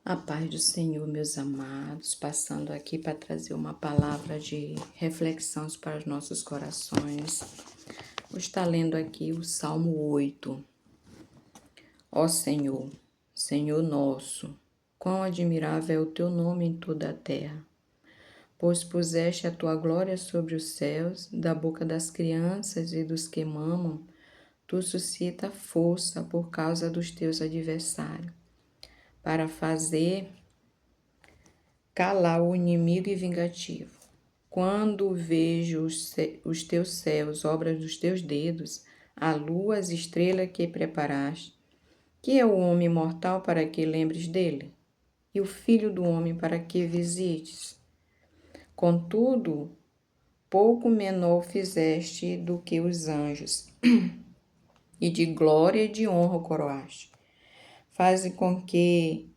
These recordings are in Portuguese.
A paz do Senhor, meus amados, passando aqui para trazer uma palavra de reflexão para os nossos corações. Vou estar lendo aqui o Salmo 8. Ó Senhor, Senhor nosso, quão admirável é o teu nome em toda a terra, pois puseste a tua glória sobre os céus, da boca das crianças e dos que mamam, tu suscita força por causa dos teus adversários, para fazer calar o inimigo e vingativo. Quando vejo os teus céus, obras dos teus dedos, a lua, as estrelas que preparaste, que é o homem mortal para que lembres dele, e o filho do homem para que visites. Contudo, pouco menor fizeste do que os anjos, e de glória e de honra o coroaste. Faze com que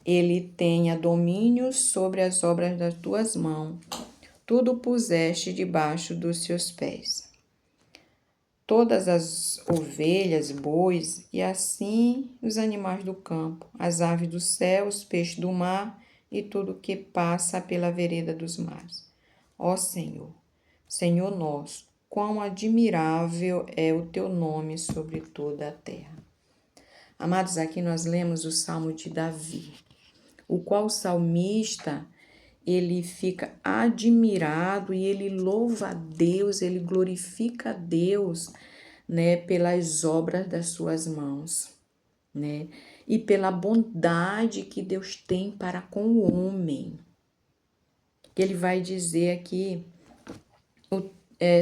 ele tenha domínio sobre as obras das tuas mãos. Tudo puseste debaixo dos seus pés. Todas as ovelhas, bois, e assim os animais do campo, as aves do céu, os peixes do mar e tudo que passa pela vereda dos mares. Ó Senhor, Senhor nosso, quão admirável é o teu nome sobre toda a terra. Amados, aqui nós lemos o Salmo de Davi, o qual o salmista, ele fica admirado e ele louva a Deus, ele glorifica a Deus, né, pelas obras das suas mãos, né, e pela bondade que Deus tem para com o homem. Ele vai dizer aqui,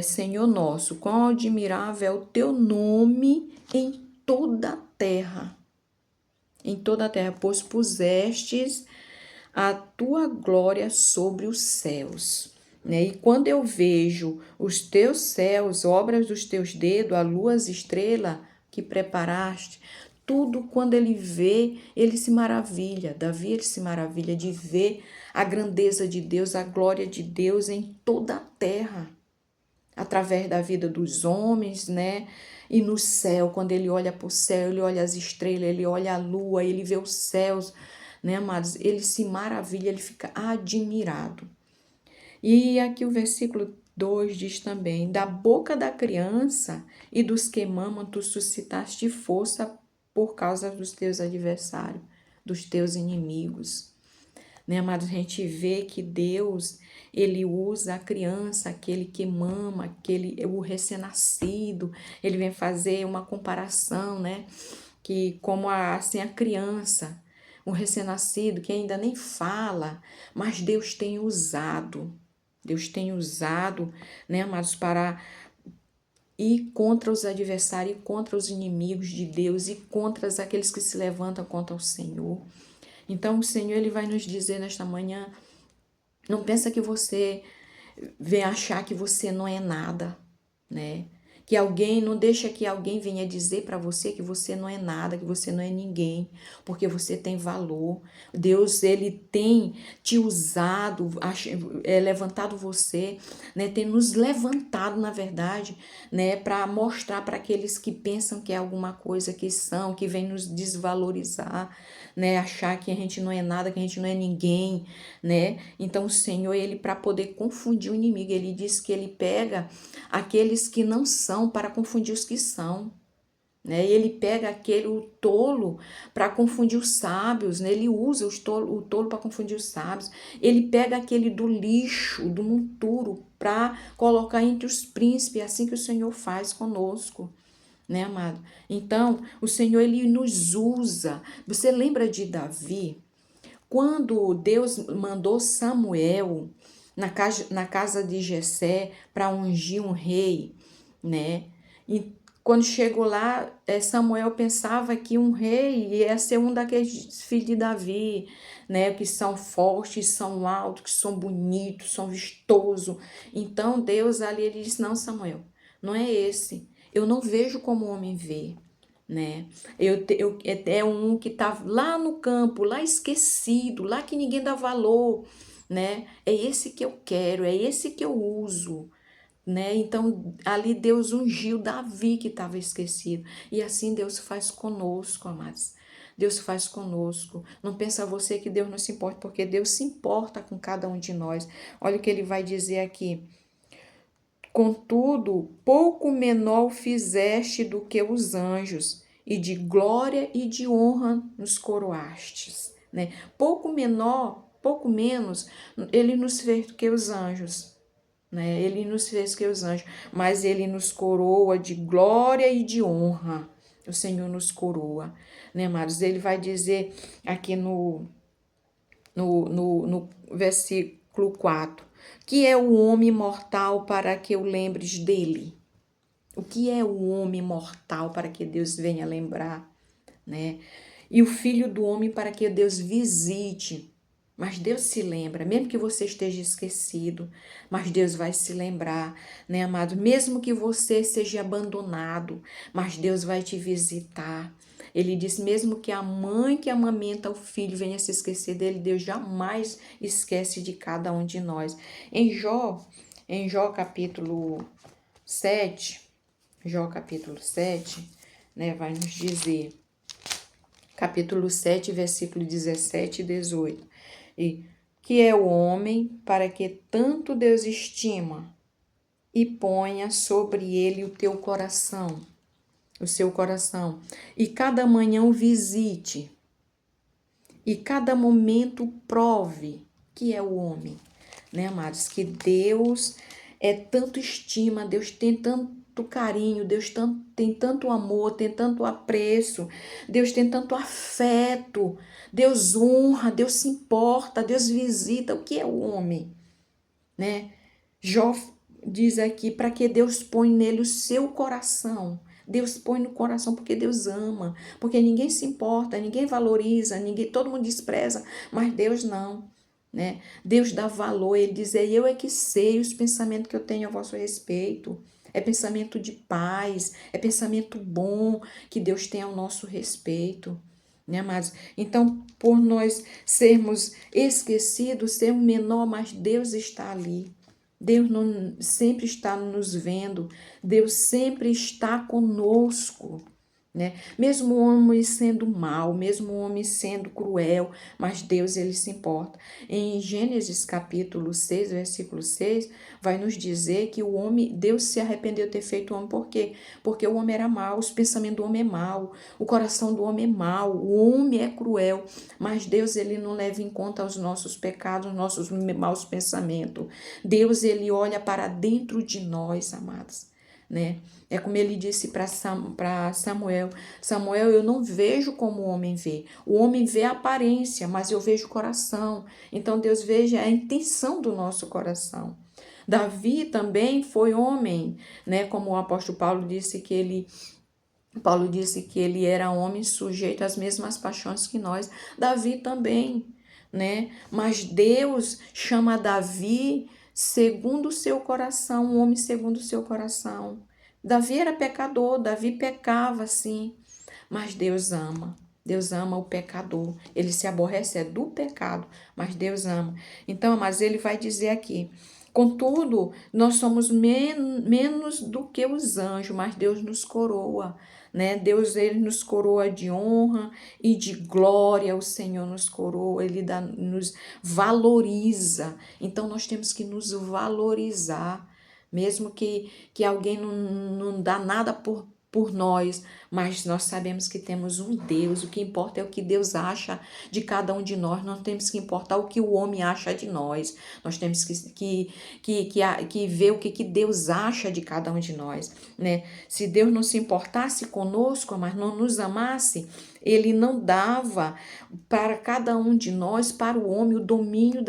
Senhor nosso, quão admirável é o teu nome em toda a terra. Em toda a terra, pois pusestes a tua glória sobre os céus, né? E quando eu vejo os teus céus, obras dos teus dedos, a lua, as estrelas que preparaste, tudo quando ele vê, ele se maravilha. Davi, ele se maravilha de ver a grandeza de Deus, a glória de Deus em toda a terra, através da vida dos homens, né? E no céu, quando ele olha para o céu, ele olha as estrelas, ele olha a lua, ele vê os céus, né, amados? Ele se maravilha, ele fica admirado. E aqui o versículo 2 diz também: da boca da criança e dos que mamam, tu suscitaste força por causa dos teus adversários, dos teus inimigos. Né, amados? A gente vê que Deus, ele usa a criança, aquele que mama, o recém-nascido. Ele vem fazer uma comparação, né? Que como assim a criança, o recém-nascido que ainda nem fala, mas Deus tem usado. Deus tem usado, né, amados, para ir contra os adversários, ir contra os inimigos de Deus e contra aqueles que se levantam contra o Senhor. Então o Senhor, ele vai nos dizer nesta manhã, não pensa que você vem achar que você não é nada, né? Que alguém, não deixa que alguém venha dizer para você que você não é nada, que você não é ninguém, porque você tem valor. Deus, ele tem te usado, levantado você, né? Tem nos levantado, na verdade, né? Para mostrar para aqueles que pensam que é alguma coisa que são, que vem nos desvalorizar, né? Achar que a gente não é nada, que a gente não é ninguém, né? Então o Senhor, ele, para poder confundir o inimigo, ele diz que ele pega aqueles que não são para confundir os que são, né? Ele pega o tolo para confundir os sábios, né? Ele usa o tolo para confundir os sábios. Ele pega aquele do lixo, do monturo, para colocar entre os príncipes, assim que o Senhor faz conosco, né, amado? Então, o Senhor, ele nos usa. Você lembra de Davi? Quando Deus mandou Samuel na casa de Jessé para ungir um rei, né? E quando chegou lá, Samuel pensava que um rei ia ser um daqueles filhos de Davi, né? Que são fortes, são altos, que são bonitos, são vistosos. Então Deus ali, ele disse: não, Samuel, não é esse. Eu não vejo como o homem vê, né? É um que tá lá no campo, lá esquecido, lá que ninguém dá valor, né? É esse que eu quero, é esse que eu uso, né? Então ali Deus ungiu Davi que estava esquecido, e assim Deus faz conosco, amados. Deus faz conosco. Não pensa você que Deus não se importa, porque Deus se importa com cada um de nós. Olha o que ele vai dizer aqui. Contudo, pouco menor fizeste do que os anjos, e de glória e de honra nos coroastes. Né? Pouco menor, pouco menos, ele nos fez do que os anjos. Né? Ele nos fez que os anjos, mas ele nos coroa de glória e de honra. O Senhor nos coroa, né, amados? Ele vai dizer aqui no versículo 4, que é o homem mortal para que eu lembres dele. O que é o homem mortal para que Deus venha lembrar, né? E o filho do homem para que Deus visite. Mas Deus se lembra, mesmo que você esteja esquecido, mas Deus vai se lembrar, né, amado? Mesmo que você seja abandonado, mas Deus vai te visitar. Ele diz, mesmo que a mãe que amamenta o filho venha se esquecer dele, Deus jamais esquece de cada um de nós. Em Jó capítulo 7, né, vai nos dizer, capítulo 7, versículo 17 e 18. E que é o homem para que tanto Deus estima e ponha sobre ele o teu coração, o seu coração, e cada manhã o visite, e cada momento prove que é o homem, né, amados? Que Deus tanto estima, Deus tem tanto carinho, Deus tem tanto amor, tem tanto apreço, Deus tem tanto afeto, Deus honra, Deus se importa, Deus visita. O que é o homem, né? Jó diz aqui, para que Deus põe nele o seu coração. Deus põe no coração porque Deus ama, porque ninguém se importa, ninguém valoriza, todo mundo despreza, mas Deus não, né? Deus dá valor, ele diz, eu é que sei os pensamentos que eu tenho a vosso respeito. É pensamento de paz, é pensamento bom que Deus tem ao nosso respeito, né, amados? Então, por nós sermos esquecidos, sermos menor, mas Deus está ali. Deus não, sempre está nos vendo, Deus sempre está conosco, né? Mesmo o homem sendo mau, mesmo o homem sendo cruel, mas Deus, ele se importa. Em Gênesis capítulo 6, versículo 6, vai nos dizer que o homem, Deus se arrependeu de ter feito o homem. Por quê? Porque o homem era mau, os pensamentos do homem é mau, o coração do homem é mau, o homem é cruel, mas Deus, ele não leva em conta os nossos pecados, os nossos maus pensamentos. Deus, ele olha para dentro de nós, amados, né? É como ele disse para Samuel, Samuel, eu não vejo como o homem vê. O homem vê a aparência, mas eu vejo o coração. Então Deus veja a intenção do nosso coração. Davi também foi homem, né? Como o apóstolo Paulo disse que ele era homem sujeito às mesmas paixões que nós. Davi também, né? Mas Deus chama Davi segundo o seu coração, um homem segundo o seu coração. Davi era pecador, Davi pecava, sim, mas Deus ama. Deus ama o pecador. Ele se aborrece do pecado, mas Deus ama. Então, mas ele vai dizer aqui, contudo, nós somos menos do que os anjos, mas Deus nos coroa, né? Deus, ele nos coroa de honra e de glória, o Senhor nos coroa, ele nos valoriza. Então, nós temos que nos valorizar, mesmo que alguém não dá nada por nós, mas nós sabemos que temos um Deus. O que importa é o que Deus acha de cada um de nós. Não temos que importar o que o homem acha de nós. Nós temos que ver o que Deus acha de cada um de nós, né? Se Deus não se importasse conosco, mas não nos amasse, ele não dava para cada um de nós, para o homem, o domínio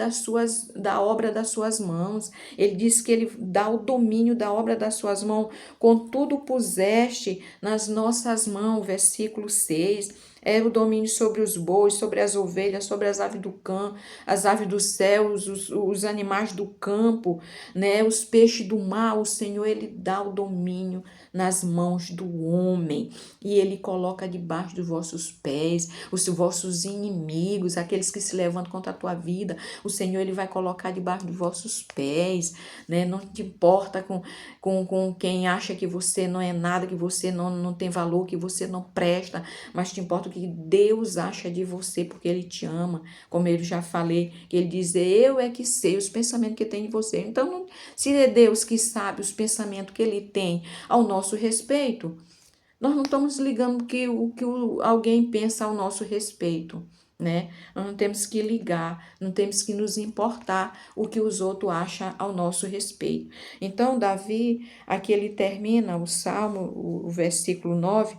da obra das suas mãos. Ele diz que ele dá o domínio da obra das suas mãos, contudo puseste nas nossas mãos, versículo 6, é o domínio sobre os bois, sobre as ovelhas, sobre as aves do campo, as aves do céu, os animais do campo, né? Os peixes do mar. O Senhor, ele dá o domínio nas mãos do homem e ele coloca debaixo dos vossos pés os vossos inimigos, aqueles que se levantam contra a tua vida. O Senhor, ele vai colocar debaixo dos vossos pés, né? Não te importa com quem acha que você não é nada, que você não tem valor, que você não presta, mas te importa que Deus acha de você, porque Ele te ama, como eu já falei, que Ele diz, eu é que sei os pensamentos que tem em você. Então, se é Deus que sabe os pensamentos que Ele tem ao nosso respeito, nós não estamos ligando alguém pensa ao nosso respeito, né? Nós não temos que ligar, não temos que nos importar o que os outros acham ao nosso respeito. Então, Davi, aqui ele termina o Salmo, o versículo 9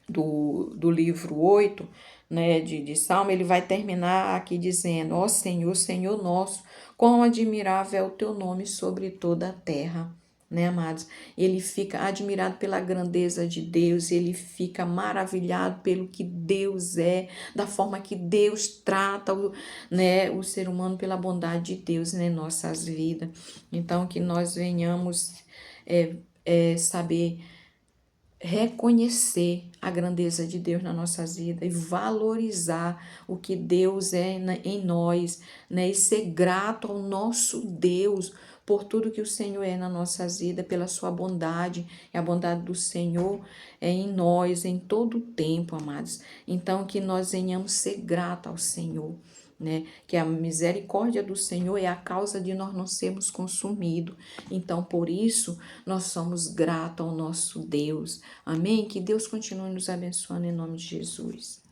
do livro 8, né, de Salmo, ele vai terminar aqui dizendo, ó Senhor, Senhor nosso, quão admirável é o teu nome sobre toda a terra. Né, amados? Ele fica admirado pela grandeza de Deus, ele fica maravilhado pelo que Deus é, da forma que Deus trata o ser humano, pela bondade de Deus em nossas vidas. Então, que nós venhamos saber reconhecer a grandeza de Deus nas nossas vidas e valorizar o que Deus é em nós, né? E ser grato ao nosso Deus por tudo que o Senhor é nas nossas vidas, pela sua bondade, e a bondade do Senhor é em nós, em todo o tempo, amados. Então, que nós venhamos ser gratos ao Senhor, né? Que a misericórdia do Senhor é a causa de nós não sermos consumidos. Então, por isso, nós somos gratos ao nosso Deus. Amém? Que Deus continue nos abençoando em nome de Jesus.